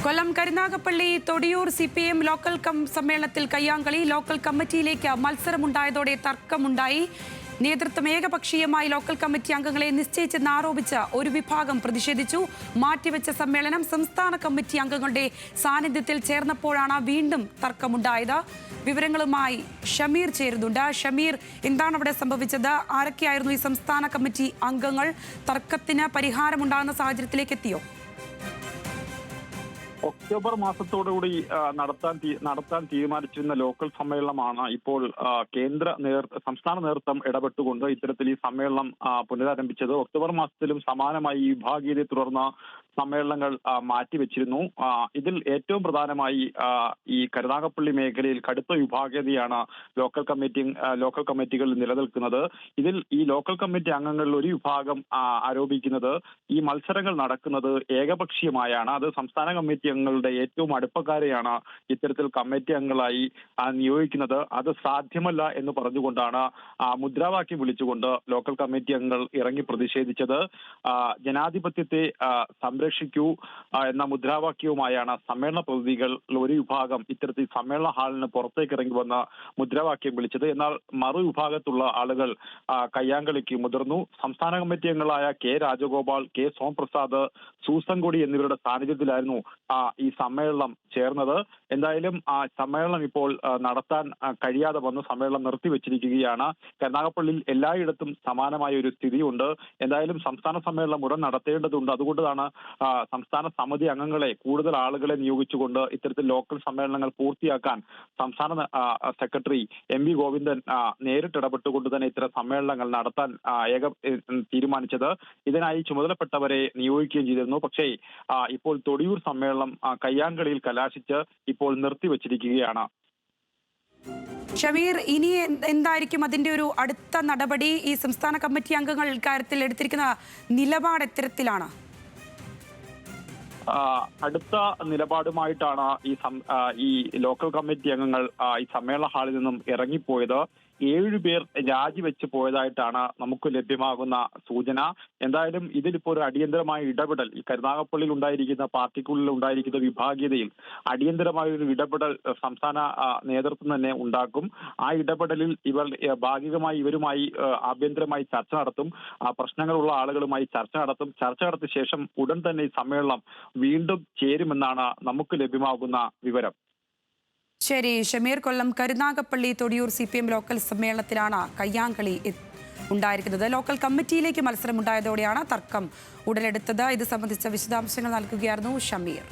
Kollam Karunagappally Thodiyoor CPM local സമ്മേളനത്തിൽ കയ്യാങ്കളി. Local കമ്മിറ്റിയിലേക്ക് മത്സരമുണ്ടായതോടെ തർക്കമുണ്ടായി. നേതൃത്വം ഏകപക്ഷീയമായി ലോക്കൽ കമ്മിറ്റി അംഗങ്ങളെ നിശ്ചയിച്ചെന്ന് ആരോപിച്ച് ഒരു വിഭാഗം പ്രതിഷേധിച്ചു. മാറ്റിവെച്ച സമ്മേളനം സംസ്ഥാന കമ്മിറ്റി അംഗങ്ങളുടെ സാന്നിധ്യത്തിൽ ചേർന്നപ്പോഴാണ് വീണ്ടും തർക്കമുണ്ടായത്. വിവരങ്ങളുമായി ഷമീർ ചേരുന്നുണ്ട്. ഷമീർ, എന്താണ് അവിടെ സംഭവിച്ചത്? ആരൊക്കെയായിരുന്നു ഈ സംസ്ഥാന കമ്മിറ്റി അംഗങ്ങൾ? തർക്കത്തിന് പരിഹാരമുണ്ടാകുന്ന സാഹചര്യത്തിലേക്ക് എത്തിയോ? ഒക്ടോബർ മാസത്തോടുകൂടി നടത്താൻ തീരുമാനിച്ചിരുന്ന ലോക്കൽ സമ്മേളനമാണ് ഇപ്പോൾ സംസ്ഥാന നേതൃത്വം ഇടപെട്ടുകൊണ്ട് ഇത്തരത്തിൽ ഈ സമ്മേളനം പുനരാരംഭിച്ചത്. ഒക്ടോബർ മാസത്തിലും സമാനമായി ഈ വിഭാഗീയതയെ തുടർന്ന് സമ്മേളനങ്ങൾ മാറ്റിവെച്ചിരുന്നു. ഇതിൽ ഏറ്റവും പ്രധാനമായി ഈ കരുനാഗപ്പള്ളി മേഖലയിൽ കടുത്ത വിഭാഗീയതയാണ് ലോക്കൽ കമ്മിറ്റികളിൽ നിലനിൽക്കുന്നത്. ഇതിൽ ഈ ലോക്കൽ കമ്മിറ്റി അംഗങ്ങളിൽ ഒരു വിഭാഗം ആരോപിക്കുന്നത് ഈ മത്സരങ്ങൾ നടക്കുന്നത് ഏകപക്ഷീയമായാണ്. അത് സംസ്ഥാന കമ്മിറ്റി അംഗങ്ങളുടെ ഏറ്റവും അടുപ്പക്കാരെയാണ് ഇത്തരത്തിൽ കമ്മിറ്റി അംഗങ്ങളായി നിയോഗിക്കുന്നത്. അത് സാധ്യമല്ല എന്ന് പറഞ്ഞുകൊണ്ടാണ് മുദ്രാവാക്യം വിളിച്ചുകൊണ്ട് ലോക്കൽ കമ്മിറ്റി അംഗങ്ങൾ ഇറങ്ങി പ്രതിഷേധിച്ചത്. ജനാധിപത്യത്തെ സംരക്ഷിക്കൂ എന്ന മുദ്രാവാക്യവുമായാണ് സമ്മേളന പ്രതിനിധികൾ ഒരു വിഭാഗം ഇത്തരത്തിൽ സമ്മേളന ഹാളിന് പുറത്തേക്ക് ഇറങ്ങി വന്ന് മുദ്രാവാക്യം വിളിച്ചത്. എന്നാൽ മറുവിഭാഗത്തുള്ള ആളുകൾ കയ്യാങ്കളിക്ക് മുതിർന്നു. സംസ്ഥാന കമ്മിറ്റി അംഗങ്ങളായ കെ രാജഗോപാൽ, കെ സോംപ്രസാദ്, സൂസൻ കൊടി എന്നിവരുടെ സാന്നിധ്യത്തിലായിരുന്നു ഈ സമ്മേളനം ചേർന്നത്. എന്തായാലും സമ്മേളനം ഇപ്പോൾ നടത്താൻ കഴിയാതെ വന്ന് സമ്മേളനം നിർത്തിവെച്ചിരിക്കുകയാണ്. കരുനാഗപ്പള്ളിയിൽ എല്ലായിടത്തും സമാനമായ ഒരു സ്ഥിതിയുണ്ട്. എന്തായാലും സംസ്ഥാന സമ്മേളനം ഉടൻ നടത്തേണ്ടതുണ്ട്. അതുകൊണ്ടാണ് സംസ്ഥാന സമിതി അംഗങ്ങളെ, കൂടുതൽ ആളുകളെ നിയോഗിച്ചുകൊണ്ട് ഇത്തരത്തിൽ ലോക്കൽ സമ്മേളനങ്ങൾ പൂർത്തിയാക്കാൻ സംസ്ഥാന സെക്രട്ടറി MV ഗോവിന്ദൻ നേരിട്ട് ഇടപെട്ടുകൊണ്ട് തന്നെ ഇത്തരം സമ്മേളനങ്ങൾ നടത്താൻ തീരുമാനിച്ചത്. ഇതിനായി ചുമതലപ്പെട്ടവരെ നിയോഗിക്കുകയും ചെയ്തിരുന്നു. പക്ഷേ ഇപ്പോൾ തൊടിയൂർ സമ്മേളനം കയ്യാങ്കളിയിൽ കലാശിച്ച് ഇപ്പോൾ നിർത്തിവച്ചിരിക്കുകയാണ്. ഷമീർ, ഇനി എന്തായിരിക്കും അതിന്റെ ഒരു അടുത്ത നടപടി? ഈ സംസ്ഥാന കമ്മിറ്റി അംഗങ്ങൾ ഇക്കാര്യത്തിൽ എടുത്തിരിക്കുന്ന നിലപാട് എത്തരത്തിലാണ്? അടുത്ത നിലപാടുമായിട്ടാണ് ഈ ലോക്കൽ കമ്മിറ്റി അംഗങ്ങൾ ഈ സമ്മേളന ഹാളിൽ നിന്നും ഇറങ്ങിപ്പോയത്. 7 പേർ രാജിവെച്ച് പോയതായിട്ടാണ് നമുക്ക് ലഭ്യമാകുന്ന സൂചന. എന്തായാലും ഇതിലിപ്പോൾ ഒരു അടിയന്തരമായ ഇടപെടൽ ഈ കരുനാഗപ്പള്ളിയിൽ ഉണ്ടായിരിക്കുന്ന പാർട്ടിക്കുള്ളിൽ ഉണ്ടായിരിക്കുന്ന വിഭാഗീയതയിൽ അടിയന്തരമായ ഒരു ഇടപെടൽ സംസ്ഥാന നേതൃത്വം തന്നെ ഉണ്ടാക്കും. ആ ഇടപെടലിൽ ഭാഗികമായി ഇവരുമായി ആഭ്യന്തരമായി ചർച്ച നടത്തും. പ്രശ്നങ്ങളുള്ള ആളുകളുമായി ചർച്ച നടത്തിയ ശേഷം ഉടൻ തന്നെ ഈ സമ്മേളനം വീണ്ടും ചേരുമെന്നാണ് നമുക്ക് ലഭ്യമാകുന്ന വിവരം. ശരി ഷമീർ, കൊല്ലം കരുനാഗപ്പള്ളി തൊടിയൂർ CPM ലോക്കൽ സമ്മേളനത്തിലാണ് കയ്യാങ്കളി ഉണ്ടായിരിക്കുന്നത്. ലോക്കൽ കമ്മിറ്റിയിലേക്ക് മത്സരമുണ്ടായതോടെയാണ് തർക്കം ഉടലെടുത്തത്. ഇത് സംബന്ധിച്ച വിശദാംശങ്ങൾ നൽകുകയായിരുന്നു ഷമീർ.